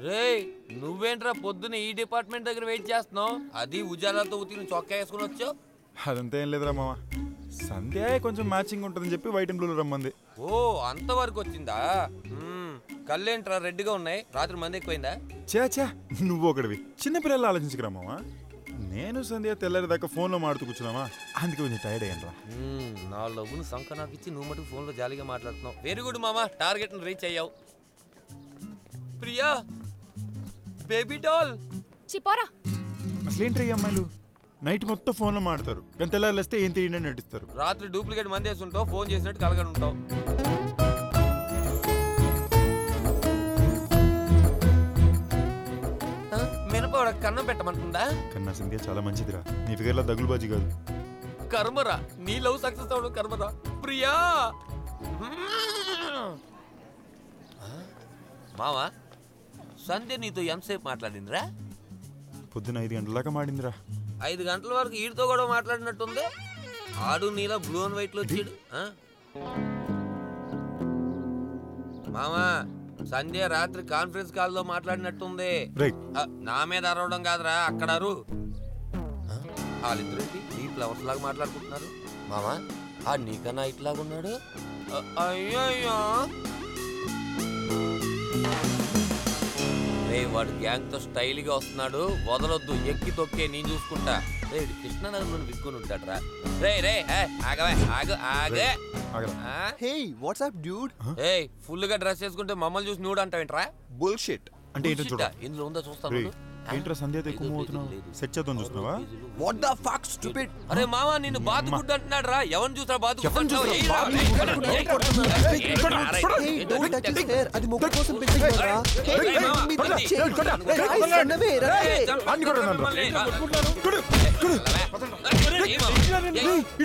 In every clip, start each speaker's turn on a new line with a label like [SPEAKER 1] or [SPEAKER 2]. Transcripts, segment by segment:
[SPEAKER 1] రే నువ్వేంట్రా పొద్దున్న ఈ డిపార్ట్మెంట్ దగ్గర వెయిట్ చేస్తున్నావు? అది ఉజాలతో ఉతికిన చొక్కా వేసుకుని వచ్చావు.
[SPEAKER 2] అదంతా ఏం లేదురా మామ, సంధ్య కొంచెం మ్యాచింగ్ ఉంటుందని చెప్పి వైట్ అండ్ బ్లూలో రమ్మంది.
[SPEAKER 1] ఓ అంతవరకు వచ్చిందా? కళ్ళేంట్రా రెడ్డిగా ఉన్నాయి, రాత్రి మంది ఎక్కువైందా?
[SPEAKER 2] చా నువ్వు ఒకటివి, చిన్నపిల్లలు ఆలోచించుకురా మామ. నేను సంధ్య తెల్లారి దాకా ఫోన్లో మాడుతూ కూర్చున్నామా, అందుకే కొంచెం టైర్డ్ అయ్యాను.
[SPEAKER 1] నా లవ్వును సంఖ నాకు ఇచ్చి నువ్వు మటుకు ఫోన్లో జాలీగా మాట్లాడుతున్నావు. వెరీ గుడ్ మామా, టార్గెట్ని రీచ్ అయ్యావు. ప్రియా బేబీ డాల్
[SPEAKER 3] చిపోరా.
[SPEAKER 2] అసలేంటి ఈ అమ్మాయిలు నైట్ మొత్తం ఫోన్లో మాడతారు, కానీ తెల్లారి వస్తే ఏం తెలియని నటిస్తారు.
[SPEAKER 1] రాత్రి డూప్లికేట్ మంది వేసి ఉంటావు, ఫోన్ చేసినట్టు కలగని ఉంటావు. మినపడ కన్నం పెట్టమంటుందా?
[SPEAKER 2] కన్నా సంధ్య చాలా మంచిదిరా, నీ ఫిగర్లో దగులుబాజీ కాదు.
[SPEAKER 1] కర్మరా, నీ లవ్ సక్సెస్ అవడం కర్మరా. ప్రియా మావా, సంధ్య నీతో ఎంతసేపు మాట్లాడిందిరా?
[SPEAKER 2] పొద్దున 5 గంటల దాకా మాడిందిరా.
[SPEAKER 1] 5 గంటల వరకు ఈడితో కూడా మాట్లాడినట్టుంది. ఆడు నీలా బ్లూ అండ్ వైట్ లో వచ్చాడు. మామా, సంధ్య రాత్రి కాన్ఫరెన్స్ కాల్ లో మాట్లాడినట్టుంది. నా మీద అరవడం కాదురా, అక్కడ అరు. వాళ్ళిద్దరు ఈ ఫ్లవర్స్ లాగా మాట్లాడుకుంటున్నారు. మామా, ఆ నీకన్నా ఇట్లాగా ఉన్నాడు. అయ్యయ్యో, రే వాడు గ్యాంగ్ తో స్టైల్ గా వస్తున్నాడు, వదలొద్దు, ఎక్కి తొక్కే నేను చూసుకుంటా. రే కృష్ణనగర్ నుండి విక్కుని ఉంటాడు రా. రే రే ఆగవే, ఆగు ఆగే.
[SPEAKER 4] Hey what's up dude?
[SPEAKER 1] ఏ ఫుల్ గా డ్రెస్ చేసుకుంటే మమ్మల్ని చూసి నువ్వు అంటావేంట్రా?
[SPEAKER 4] బుల్షిట్.
[SPEAKER 2] అంటే ఏంటో చూడ,
[SPEAKER 1] ఇందులో ఉందో చూస్తాను.
[SPEAKER 2] ఏంట్రా సంధ్యతో ఎక్కువ అవుతున్నావు, సెట్ చేద్దాం చూస్తున్నావా?
[SPEAKER 4] What the fuck stupid.
[SPEAKER 1] అరే మావా, నిన్ను బాతు గుడ్ అంటున్నాడు రా. ఎవరిని చూసా బాతు?
[SPEAKER 4] అది ముగ్గు కోసం పెంచుకున్నారా?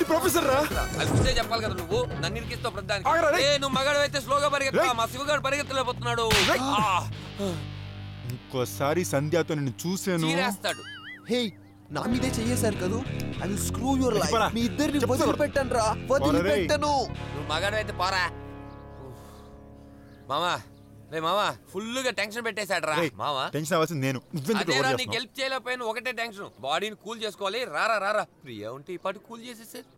[SPEAKER 2] ప్రొఫెసర్ రా,
[SPEAKER 1] చెప్పాలి కదా నువ్వు. నన్ను ఇరికిస్తావు ప్రధానికి. నువ్వు మగాడు అయితే స్లోగా పరిగెత్తా, మా శివగాడు పరిగెత్తలేకపోతున్నాడు.
[SPEAKER 2] ఇంకోసారి సంధ్యతో నిన్ను చూసాను.
[SPEAKER 4] హే నా మీదే చెయ్యేశారు కదూ, I will screw your life. మీ ఇద్దరిని వదిలిపెట్టను రా, వదిలిపెట్టను.
[SPEAKER 1] నువ్వు మగాడు అయితే పోరా. మామా, రే మామా, ఫుల్ గా టెన్షన్ పెట్టేశాడు రా. మామా
[SPEAKER 2] టెన్షన్ అవ్వాల్సింది నేను,
[SPEAKER 1] అదేరా, నీకు హెల్ప్ చేయలేకపోయినా ఒకటే టెన్షన్. బాడీని కూల్ చేసుకోవాలి. రారా రారా, ప్రియా ఉంటే ఈ పాటు కూల్ చేసేసారు.